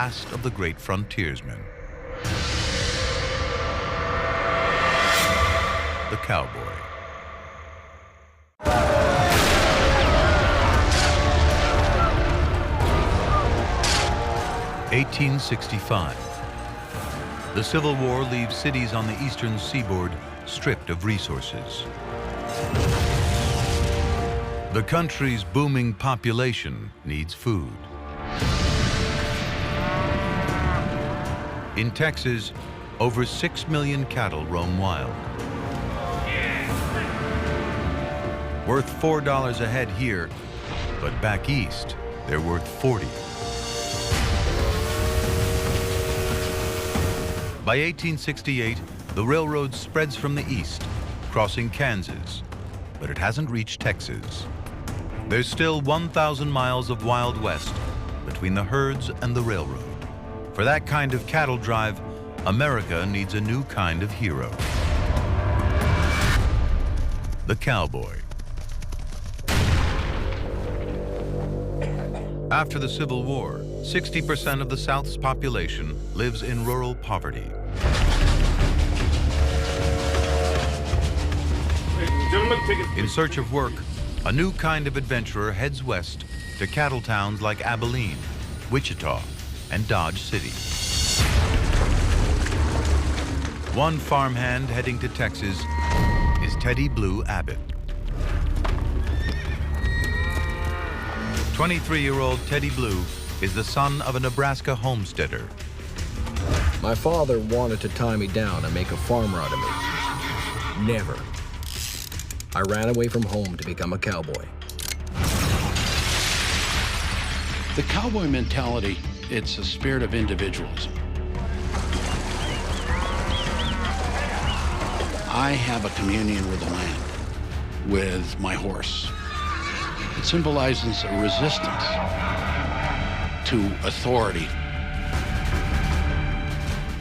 last of the great frontiersmen. The cowboy. (1865). The Civil War leaves cities on the eastern seaboard stripped of resources. The country's booming population needs food. In Texas, over 6 million cattle roam wild. Worth $4 a head here, but back east, they're worth 40. By 1868, the railroad spreads from the east, crossing Kansas, but it hasn't reached Texas. There's still 1,000 miles of Wild West between the herds and the railroad. For that kind of cattle drive, America needs a new kind of hero. The cowboy. After the Civil War, 60% of the South's population lives in rural poverty. In search of work, a new kind of adventurer heads west to cattle towns like Abilene, Wichita, and Dodge City. One farmhand heading to Texas is Teddy Blue Abbott. 23-year-old Teddy Blue is the son of a Nebraska homesteader. My father wanted to tie me down and make a farmer out of me. Never. I ran away from home to become a cowboy. The cowboy mentality, it's a spirit of individualism. I have a communion with the land, with my horse. It symbolizes a resistance to authority.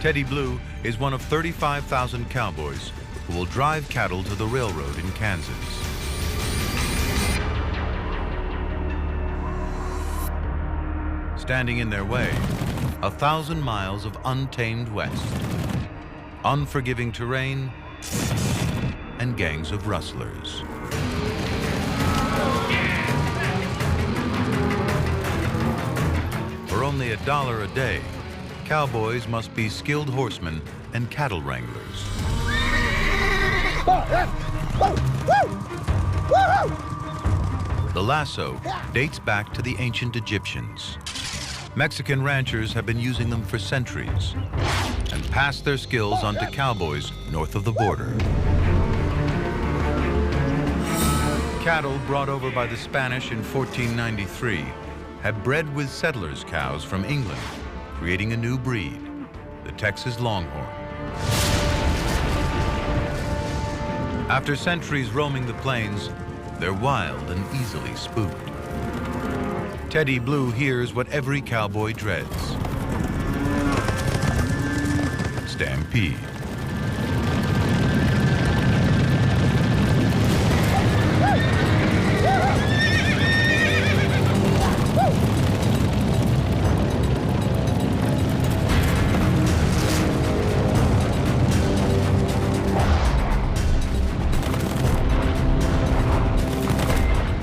Teddy Blue is one of 35,000 cowboys who will drive cattle to the railroad in Kansas. Standing in their way, 1,000 miles of untamed West, unforgiving terrain, and gangs of rustlers. For only $1 a day, cowboys must be skilled horsemen and cattle wranglers. The lasso dates back to the ancient Egyptians. Mexican ranchers have been using them for centuries and passed their skills on to cowboys north of the border. Cattle brought over by the Spanish in 1493 have bred with settlers' cows from England, creating a new breed, the Texas Longhorn. After centuries roaming the plains, they're wild and easily spooked. Teddy Blue hears what every cowboy dreads: stampede.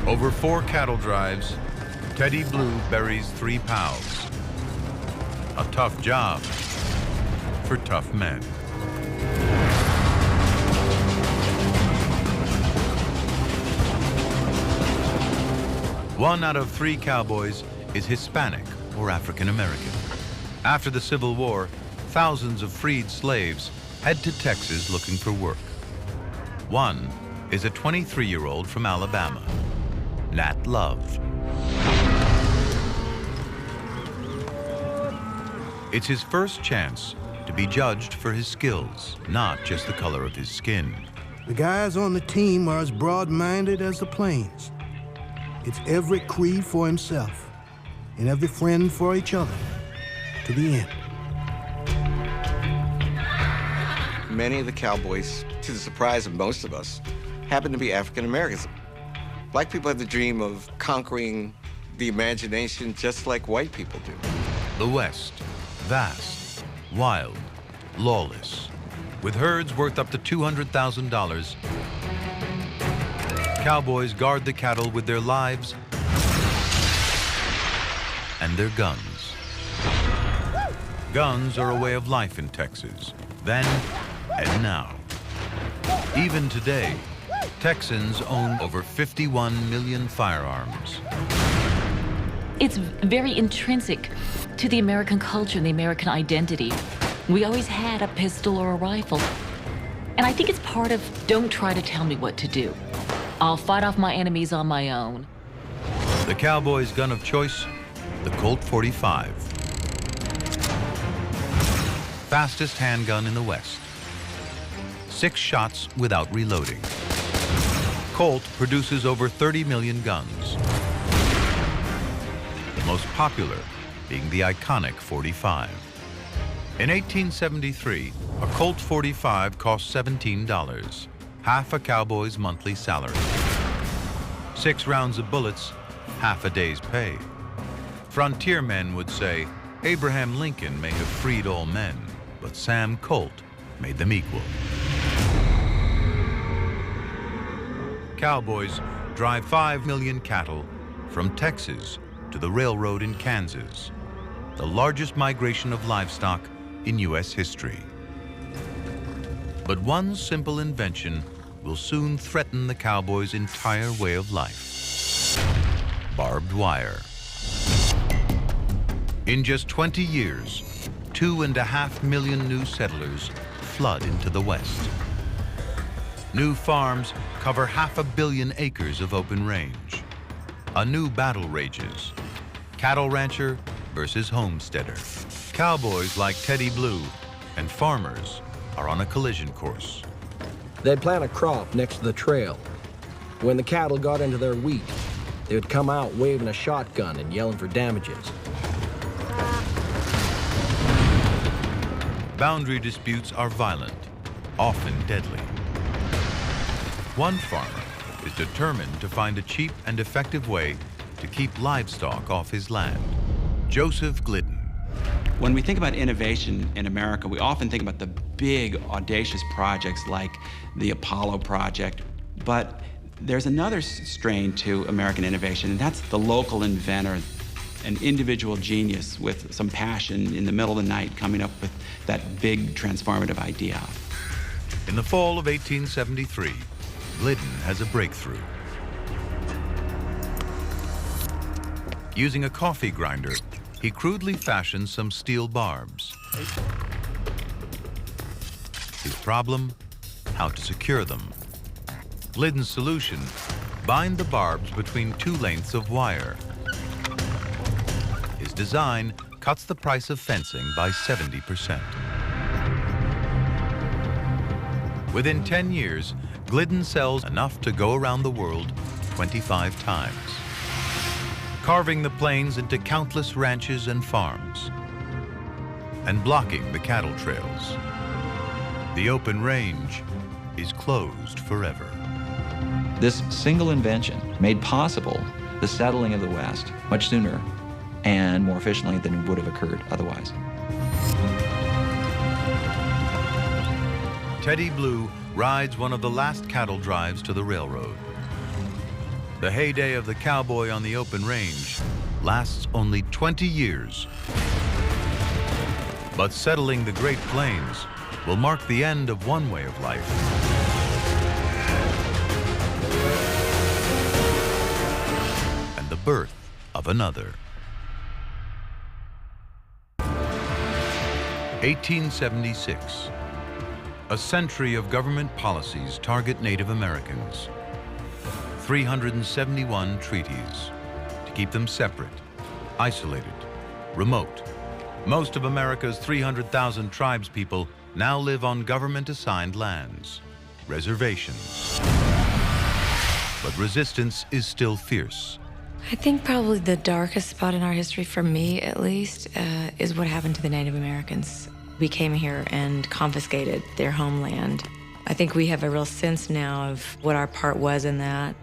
Over 4 cattle drives, Teddy Blue buries 3 pals. A tough job for tough men. One out of 3 cowboys is Hispanic or African American. After the Civil War, thousands of freed slaves head to Texas looking for work. One is a 23-year-old from Alabama, Nat Love. It's his first chance to be judged for his skills, not just the color of his skin. The guys on the team are as broad-minded as the plains. It's every creed for himself and every friend for each other, to the end. Many of the cowboys, to the surprise of most of us, happen to be African Americans. Black people have the dream of conquering the imagination just like white people do. The West, vast, wild, lawless. With herds worth up to $200,000, cowboys guard the cattle with their lives and their guns. Guns are a way of life in Texas, then and now. Even today, Texans own over 51 million firearms. It's very intrinsic to the American culture and the American identity. We always had a pistol or a rifle. And I think it's part of, don't try to tell me what to do. I'll fight off my enemies on my own. The cowboy's gun of choice, the Colt 45. Fastest handgun in the West. 6 shots without reloading. Colt produces over 30 million guns. The most popular being the iconic 45. In 1873, a Colt 45 cost $17, half a cowboy's monthly salary. 6 rounds of bullets, half a day's pay. Frontiermen would say, Abraham Lincoln may have freed all men, but Sam Colt made them equal. Cowboys drive 5 million cattle from Texas to the railroad in Kansas, the largest migration of livestock in U.S. history. But one simple invention will soon threaten the cowboy's entire way of life: barbed wire. In just 20 years, 2.5 million new settlers flood into the West. New farms cover 500 million acres of open range. A new battle rages: cattle rancher versus homesteader. Cowboys like Teddy Blue and farmers are on a collision course. They'd plant a crop next to the trail. When the cattle got into their wheat, they would come out waving a shotgun and yelling for damages. Boundary disputes are violent, often deadly. One farmer is determined to find a cheap and effective way to keep livestock off his land. Joseph Glidden. When we think about innovation in America, we often think about the big, audacious projects like the Apollo project. But there's another strain to American innovation, and that's the local inventor, an individual genius with some passion in the middle of the night coming up with that big transformative idea. In the fall of 1873, Glidden has a breakthrough. Using a coffee grinder, he crudely fashions some steel barbs. His problem? How to secure them. Glidden's solution: bind the barbs between 2 lengths of wire. His design cuts the price of fencing by 70%. Within 10 years, Glidden sells enough to go around the world 25 times, carving the plains into countless ranches and farms, and blocking the cattle trails. The open range is closed forever. This single invention made possible the settling of the West much sooner and more efficiently than would have occurred otherwise. Teddy Blue rides one of the last cattle drives to the railroad. The heyday of the cowboy on the open range lasts only 20 years. But settling the Great Plains will mark the end of one way of life and the birth of another. 1876. A century of government policies target Native Americans. 371 treaties to keep them separate, isolated, remote. Most of America's 300,000 tribespeople now live on government-assigned lands, reservations. But resistance is still fierce. I think probably the darkest spot in our history, for me at least, is what happened to the Native Americans. We came here and confiscated their homeland. I think we have a real sense now of what our part was in that.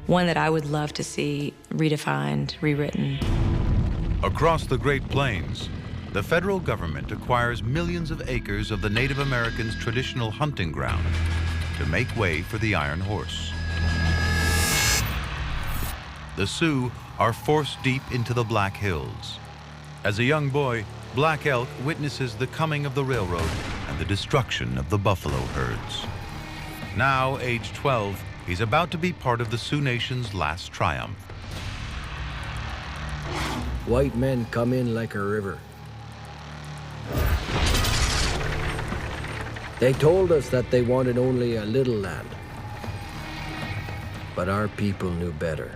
One that I would love to see redefined, rewritten. Across the Great Plains, the federal government acquires millions of acres of the Native Americans' traditional hunting ground to make way for the Iron Horse. The Sioux are forced deep into the Black Hills. As a young boy, Black Elk witnesses the coming of the railroad and the destruction of the buffalo herds. Now, age 12, he's about to be part of the Sioux Nation's last triumph. White men come in like a river. They told us that they wanted only a little land. But our people knew better.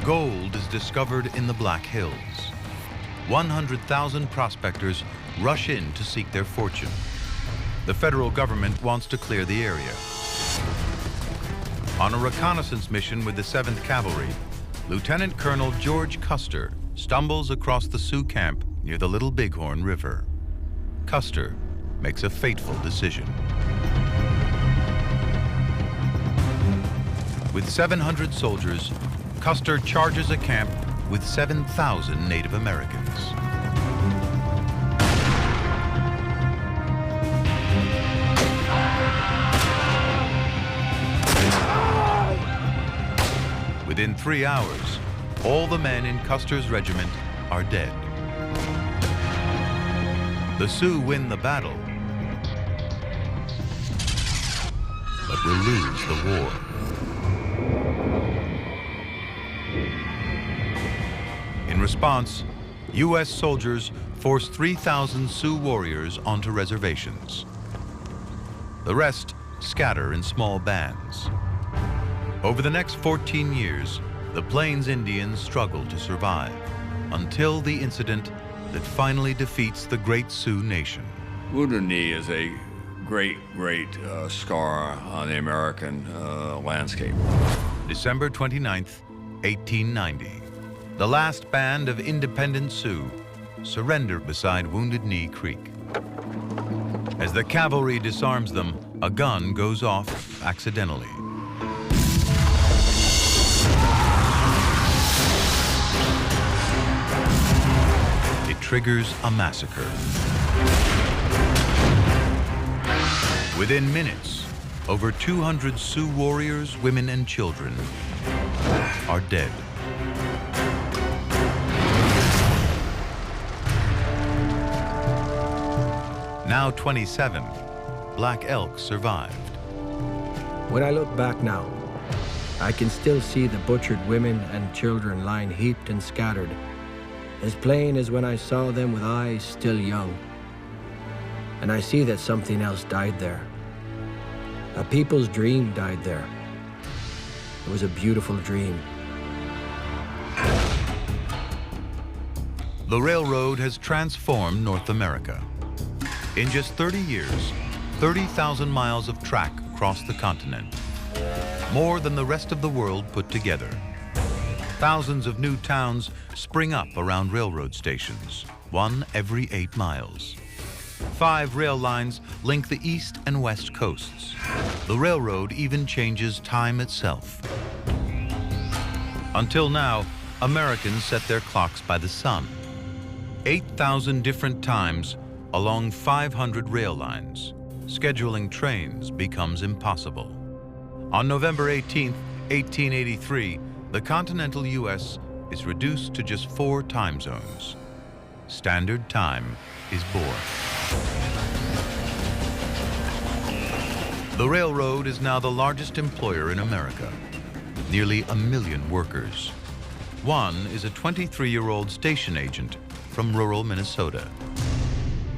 Gold is discovered in the Black Hills. 100,000 prospectors rush in to seek their fortune. The federal government wants to clear the area. On a reconnaissance mission with the 7th Cavalry, Lieutenant Colonel George Custer stumbles across the Sioux camp near the Little Bighorn River. Custer makes a fateful decision. With 700 soldiers, Custer charges a camp with 7,000 Native Americans. Within 3 hours, all the men in Custer's regiment are dead. The Sioux win the battle, but will lose the war. In response, U.S. soldiers force 3,000 Sioux warriors onto reservations. The rest scatter in small bands. Over the next 14 years, the Plains Indians struggle to survive until the incident that finally defeats the great Sioux Nation. Wounded Knee is a great scar on the American landscape. December 29th, 1890. The last band of independent Sioux surrendered beside Wounded Knee Creek. As the cavalry disarms them, a gun goes off accidentally. It triggers a massacre. Within minutes, over 200 Sioux warriors, women, and children are dead. Now 27, Black Elk survived. When I look back now, I can still see the butchered women and children lying heaped and scattered, as plain as when I saw them with eyes still young. And I see that something else died there. A people's dream died there. It was a beautiful dream. The railroad has transformed North America. In just 30 years, 30,000 miles of track crossed the continent, more than the rest of the world put together. Thousands of new towns spring up around railroad stations, one every 8 miles. 5 rail lines link the east and west coasts. The railroad even changes time itself. Until now, Americans set their clocks by the sun. 8,000 different times along 500 rail lines. Scheduling trains becomes impossible. On November 18, 1883, the continental U.S. is reduced to just 4 time zones. Standard Time is born. The railroad is now the largest employer in America. Nearly 1 million workers. One is a 23-year-old station agent from rural Minnesota,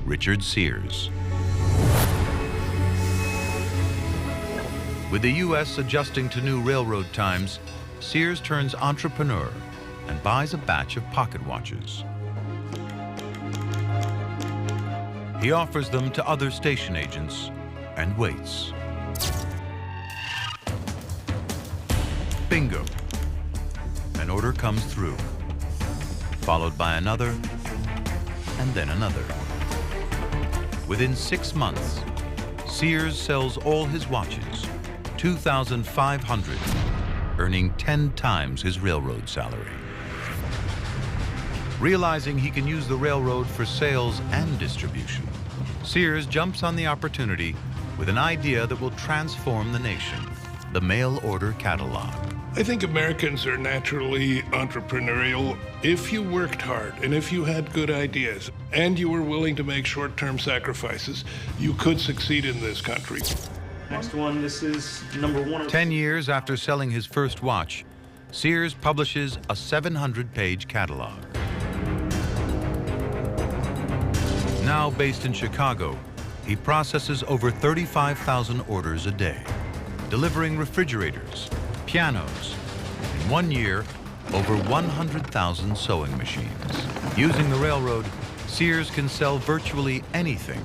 Richard Sears. With the U.S. adjusting to new railroad times, Sears turns entrepreneur and buys a batch of pocket watches. He offers them to other station agents and waits. Bingo! An order comes through, followed by another, and then another. Within 6 months, Sears sells all his watches, 2,500, earning 10 times his railroad salary. Realizing he can use the railroad for sales and distribution, Sears jumps on the opportunity with an idea that will transform the nation: the mail order catalog. I think Americans are naturally entrepreneurial. If you worked hard and if you had good ideas and you were willing to make short-term sacrifices, you could succeed in this country. Next one, this is number 1. 10 years after selling his first watch, Sears publishes a 700-page catalog. Now based in Chicago, he processes over 35,000 orders a day, delivering refrigerators, pianos, in 1 year, over 100,000 sewing machines. Using the railroad, Sears can sell virtually anything,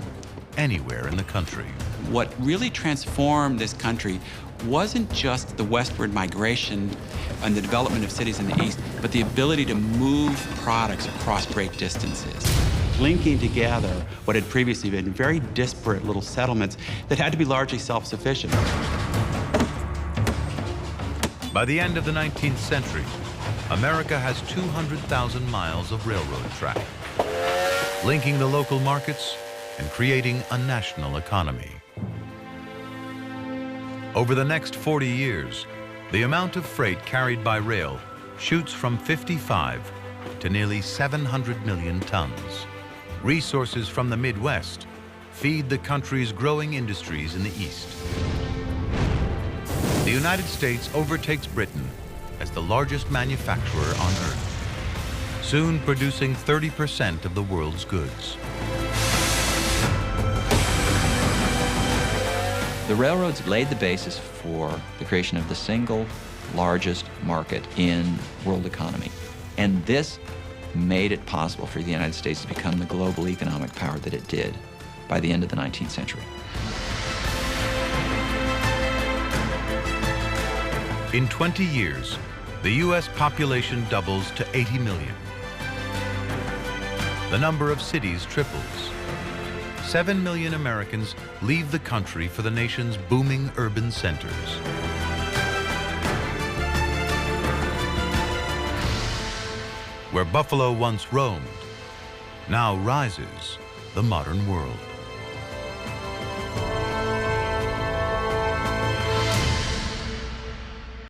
anywhere in the country. What really transformed this country wasn't just the westward migration and the development of cities in the East, but the ability to move products across great distances, linking together what had previously been very disparate little settlements that had to be largely self-sufficient. By the end of the 19th century, America has 200,000 miles of railroad track, linking the local markets and creating a national economy. Over the next 40 years, the amount of freight carried by rail shoots from 55 to nearly 700 million tons. Resources from the Midwest feed the country's growing industries in the East. The United States overtakes Britain as the largest manufacturer on Earth, soon producing 30% of the world's goods. The railroads laid the basis for the creation of the single largest market in world economy. And this made it possible for the United States to become the global economic power that it did by the end of the 19th century. In 20 years, the U.S. population doubles to 80 million. The number of cities triples. 7 million Americans leave the country for the nation's booming urban centers. Where Buffalo once roamed, now rises the modern world.